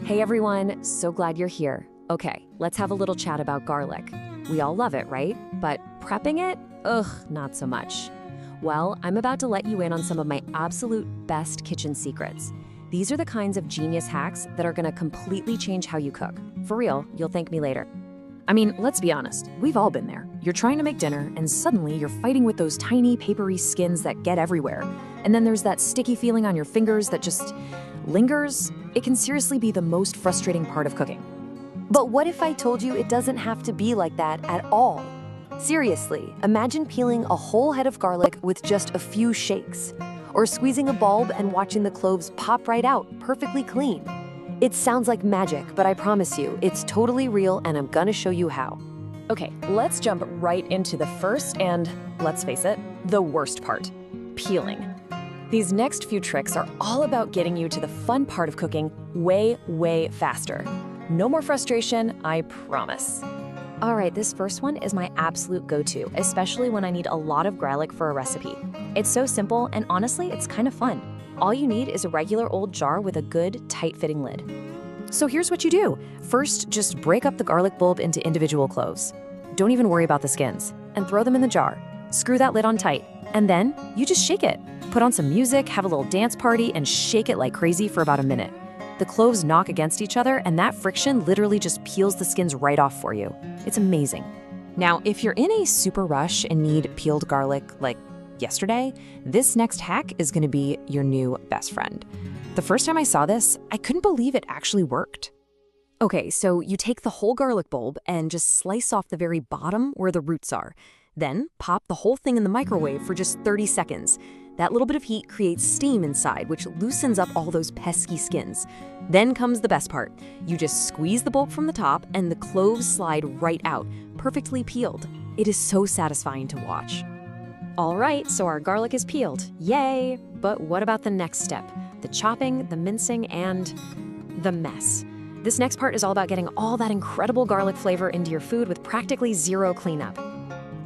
Hey everyone, so glad you're here. Okay, let's have a little chat about garlic. We all love it, right? But prepping it? Ugh, not so much. Well, I'm about to let you in on some of my absolute best kitchen secrets. These are the kinds of genius hacks that are gonna completely change how you cook. For real, you'll thank me later. I mean, let's be honest, we've all been there. You're trying to make dinner, and suddenly you're fighting with those tiny, papery skins that get everywhere. And then there's that sticky feeling on your fingers that just lingers. It can seriously be the most frustrating part of cooking. But what if I told you it doesn't have to be like that at all? Seriously, imagine peeling a whole head of garlic with just a few shakes, or squeezing a bulb and watching the cloves pop right out, perfectly clean. It sounds like magic, but I promise you, it's totally real and I'm gonna show you how. Okay, let's jump right into the first and, let's face it, the worst part, peeling. These next few tricks are all about getting you to the fun part of cooking way faster. No more frustration, I promise. All right, this first one is my absolute go-to, especially when I need a lot of garlic for a recipe. It's so simple, and honestly, it's kind of fun. All you need is a regular old jar with a good, tight-fitting lid. So here's what you do. First, just break up the garlic bulb into individual cloves. Don't even worry about the skins, and throw them in the jar. Screw that lid on tight, and then you just shake it. Put on some music, have a little dance party, and shake it like crazy for about a minute. The cloves knock against each other, and that friction literally just peels the skins right off for you. It's amazing. Now, if you're in a super rush and need peeled garlic like yesterday, this next hack is gonna be your new best friend. The first time I saw this, I couldn't believe it actually worked. Okay, so you take the whole garlic bulb and just slice off the very bottom where the roots are. Then pop the whole thing in the microwave for just 30 seconds. That little bit of heat creates steam inside, which loosens up all those pesky skins. Then comes the best part. You just squeeze the bulb from the top and the cloves slide right out, perfectly peeled. It is so satisfying to watch. All right, so our garlic is peeled. Yay! But what about the next step? The chopping, the mincing, and the mess. This next part is all about getting all that incredible garlic flavor into your food with practically zero cleanup.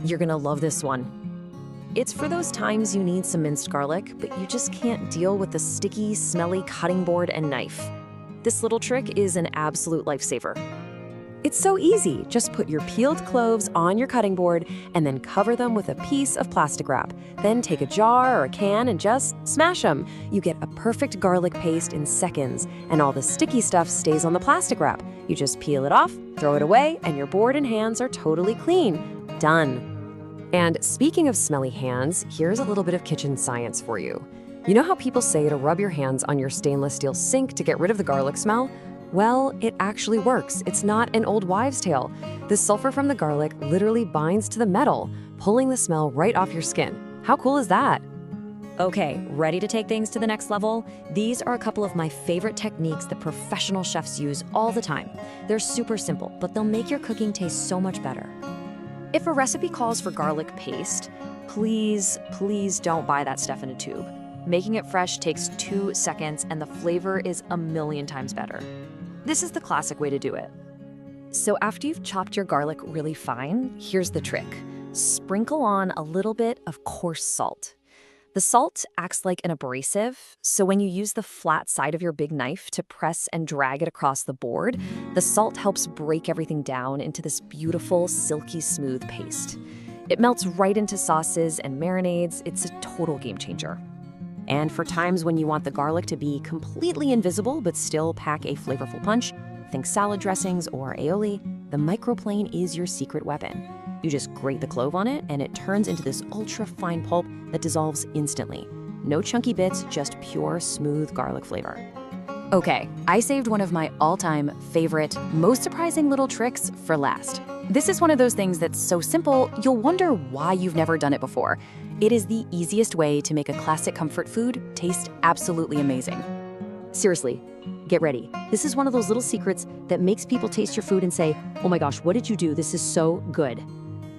You're gonna love this one. It's for those times you need some minced garlic, but you just can't deal with the sticky, smelly cutting board and knife. This little trick is an absolute lifesaver. It's so easy. Just put your peeled cloves on your cutting board and then cover them with a piece of plastic wrap. Then take a jar or a can and just smash them. You get a perfect garlic paste in seconds, and all the sticky stuff stays on the plastic wrap. You just peel it off, throw it away, and your board and hands are totally clean. Done. And speaking of smelly hands, here's a little bit of kitchen science for you. You know how people say to rub your hands on your stainless steel sink to get rid of the garlic smell? Well, it actually works. It's not an old wives' tale. The sulfur from the garlic literally binds to the metal, pulling the smell right off your skin. How cool is that? Okay, ready to take things to the next level? These are a couple of my favorite techniques that professional chefs use all the time. They're super simple, but they'll make your cooking taste so much better. If a recipe calls for garlic paste, please don't buy that stuff in a tube. Making it fresh takes 2 seconds and the flavor is a million times better. This is the classic way to do it. So after you've chopped your garlic really fine, here's the trick. Sprinkle on a little bit of coarse salt. The salt acts like an abrasive, so when you use the flat side of your big knife to press and drag it across the board, the salt helps break everything down into this beautiful, silky smooth paste. It melts right into sauces and marinades. It's a total game changer. And for times when you want the garlic to be completely invisible but still pack a flavorful punch, think salad dressings or aioli, the Microplane is your secret weapon. You just grate the clove on it and it turns into this ultra-fine pulp that dissolves instantly. No chunky bits, just pure, smooth garlic flavor. Okay, I saved one of my all-time favorite, most surprising little tricks for last. This is one of those things that's so simple, you'll wonder why you've never done it before. It is the easiest way to make a classic comfort food taste absolutely amazing. Seriously, get ready. This is one of those little secrets that makes people taste your food and say, "Oh my gosh, what did you do? This is so good."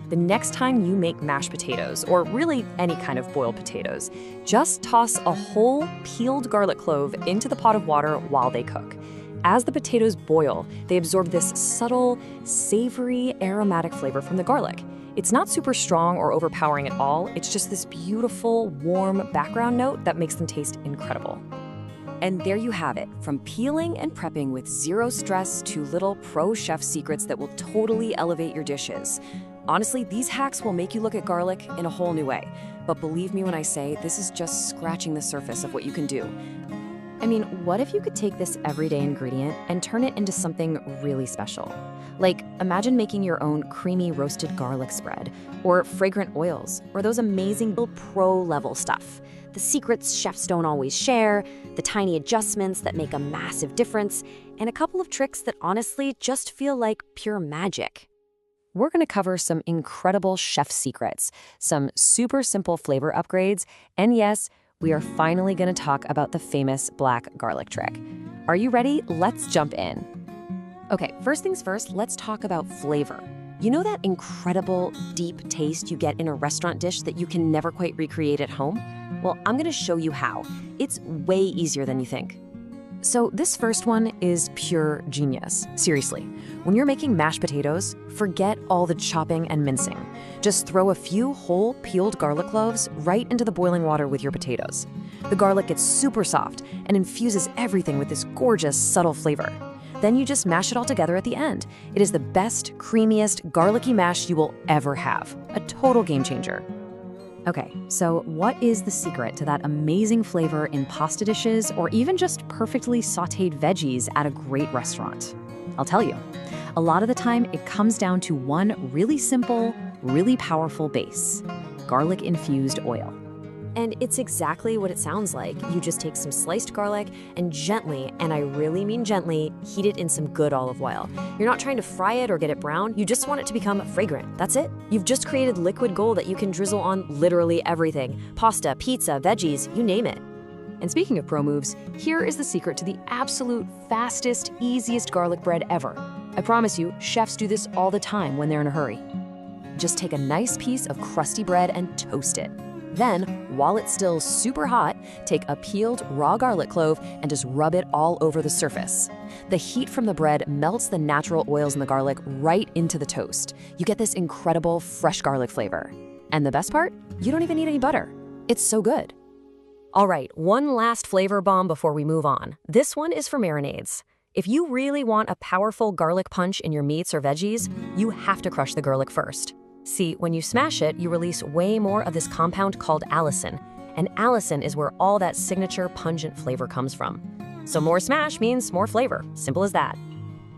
The next time you make mashed potatoes, or really any kind of boiled potatoes, just toss a whole peeled garlic clove into the pot of water while they cook. As the potatoes boil, they absorb this subtle, savory, aromatic flavor from the garlic. It's not super strong or overpowering at all. It's just this beautiful, warm background note that makes them taste incredible. And there you have it, from peeling and prepping with zero stress to little pro chef secrets that will totally elevate your dishes. Honestly, these hacks will make you look at garlic in a whole new way. But believe me when I say this is just scratching the surface of what you can do. I mean, what if you could take this everyday ingredient and turn it into something really special? Like, imagine making your own creamy roasted garlic spread, or fragrant oils, or those amazing pro-level stuff. The secrets chefs don't always share, the tiny adjustments that make a massive difference, and a couple of tricks that honestly just feel like pure magic. We're going to cover some incredible chef secrets, some super simple flavor upgrades, and yes, we are finally going to talk about the famous black garlic trick. Are you ready? Let's jump in. Okay, first things first, let's talk about flavor. You know that incredible, deep taste you get in a restaurant dish that you can never quite recreate at home? Well, I'm going to show you how. It's way easier than you think. So this first one is pure genius. Seriously, when you're making mashed potatoes, forget all the chopping and mincing. Just throw a few whole peeled garlic cloves right into the boiling water with your potatoes. The garlic gets super soft and infuses everything with this gorgeous, subtle flavor. Then you just mash it all together at the end. It is the best, creamiest, garlicky mash you will ever have. A total game changer. Okay, so what is the secret to that amazing flavor in pasta dishes or even just perfectly sautéed veggies at a great restaurant? I'll tell you. A lot of the time, it comes down to one really simple, really powerful base: garlic-infused oil. And it's exactly what it sounds like. You just take some sliced garlic and gently, and I really mean gently, heat it in some good olive oil. You're not trying to fry it or get it brown, you just want it to become fragrant. That's it. You've just created liquid gold that you can drizzle on literally everything. Pasta, pizza, veggies, you name it. And speaking of pro moves, here is the secret to the absolute fastest, easiest garlic bread ever. I promise you, chefs do this all the time when they're in a hurry. Just take a nice piece of crusty bread and toast it. Then, while it's still super hot, take a peeled raw garlic clove and just rub it all over the surface. The heat from the bread melts the natural oils in the garlic right into the toast. You get this incredible fresh garlic flavor. And the best part? You don't even need any butter. It's so good. All right, one last flavor bomb before we move on. This one is for marinades. If you really want a powerful garlic punch in your meats or veggies, you have to crush the garlic first. See, when you smash it, you release way more of this compound called allicin. And allicin is where all that signature pungent flavor comes from. So more smash means more flavor. Simple as that.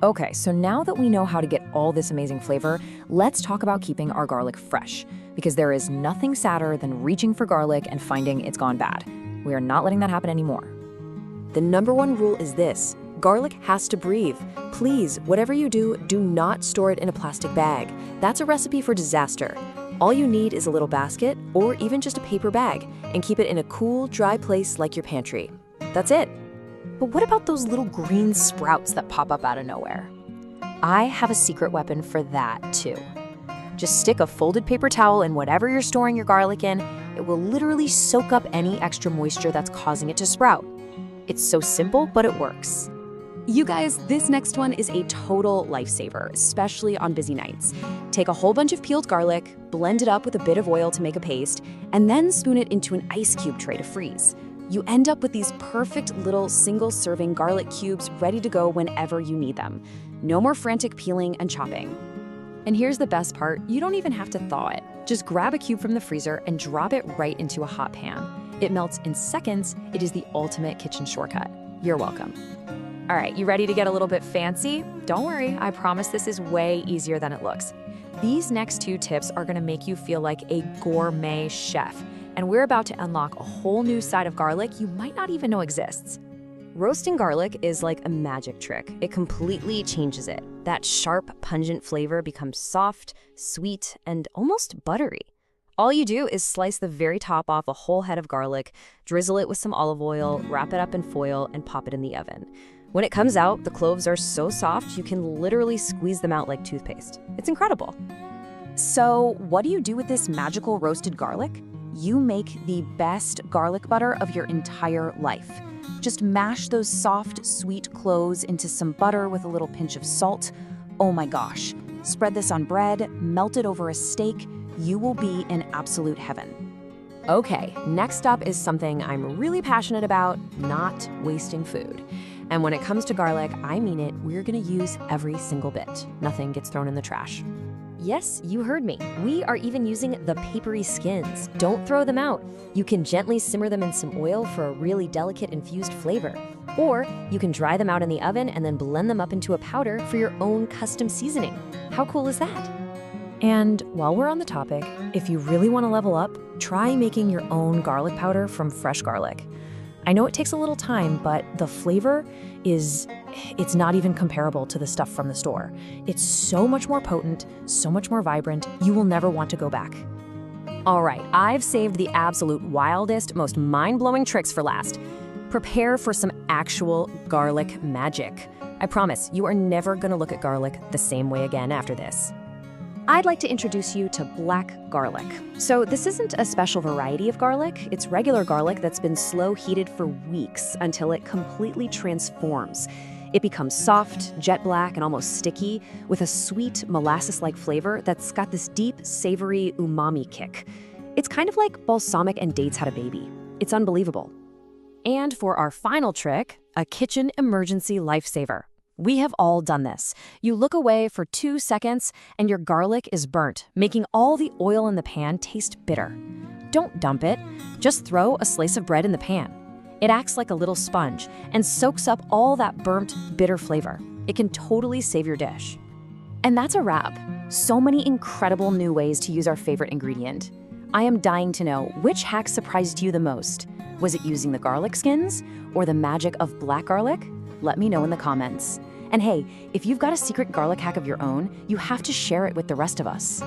Okay, so now that we know how to get all this amazing flavor, let's talk about keeping our garlic fresh. Because there is nothing sadder than reaching for garlic and finding it's gone bad. We are not letting that happen anymore. The number one rule is this: garlic has to breathe. Please, whatever you do, do not store it in a plastic bag. That's a recipe for disaster. All you need is a little basket or even just a paper bag, and keep it in a cool, dry place like your pantry. That's it. But what about those little green sprouts that pop up out of nowhere? I have a secret weapon for that too. Just stick a folded paper towel in whatever you're storing your garlic in. It will literally soak up any extra moisture that's causing it to sprout. It's so simple, but it works. You guys, this next one is a total lifesaver, especially on busy nights. Take a whole bunch of peeled garlic, blend it up with a bit of oil to make a paste, and then spoon it into an ice cube tray to freeze. You end up with these perfect little single-serving garlic cubes ready to go whenever you need them. No more frantic peeling and chopping. And here's the best part, you don't even have to thaw it. Just grab a cube from the freezer and drop it right into a hot pan. It melts in seconds. It is the ultimate kitchen shortcut. You're welcome. All right, you ready to get a little bit fancy? Don't worry, I promise this is way easier than it looks. These next two tips are gonna make you feel like a gourmet chef, and we're about to unlock a whole new side of garlic you might not even know exists. Roasting garlic is like a magic trick. It completely changes it. That sharp, pungent flavor becomes soft, sweet, and almost buttery. All you do is slice the very top off a whole head of garlic, drizzle it with some olive oil, wrap it up in foil, and pop it in the oven. When it comes out, the cloves are so soft you can literally squeeze them out like toothpaste. It's incredible. So, what do you do with this magical roasted garlic? You make the best garlic butter of your entire life. Just mash those soft, sweet cloves into some butter with a little pinch of salt. Oh my gosh. Spread this on bread, melt it over a steak. You will be in absolute heaven. Okay, next up is something I'm really passionate about, not wasting food. And when it comes to garlic, I mean it, we're gonna use every single bit. Nothing gets thrown in the trash. Yes, you heard me. We are even using the papery skins. Don't throw them out. You can gently simmer them in some oil for a really delicate infused flavor. Or you can dry them out in the oven and then blend them up into a powder for your own custom seasoning. How cool is that? And while we're on the topic, if you really want to level up, try making your own garlic powder from fresh garlic. I know it takes a little time, but the flavor it's not even comparable to the stuff from the store. It's so much more potent, so much more vibrant, you will never want to go back. All right, I've saved the absolute wildest, most mind-blowing tricks for last. Prepare for some actual garlic magic. I promise, you are never gonna look at garlic the same way again after this. I'd like to introduce you to black garlic. So this isn't a special variety of garlic. It's regular garlic that's been slow heated for weeks until it completely transforms. It becomes soft, jet black, and almost sticky with a sweet molasses-like flavor that's got this deep, savory umami kick. It's kind of like balsamic and dates had a baby. It's unbelievable. And for our final trick, a kitchen emergency lifesaver. We have all done this. You look away for 2 seconds and your garlic is burnt, making all the oil in the pan taste bitter. Don't dump it. Just throw a slice of bread in the pan. It acts like a little sponge and soaks up all that burnt, bitter flavor. It can totally save your dish. And that's a wrap. So many incredible new ways to use our favorite ingredient. I am dying to know which hack surprised you the most. Was it using the garlic skins or the magic of black garlic? Let me know in the comments. And hey, if you've got a secret garlic hack of your own, you have to share it with the rest of us.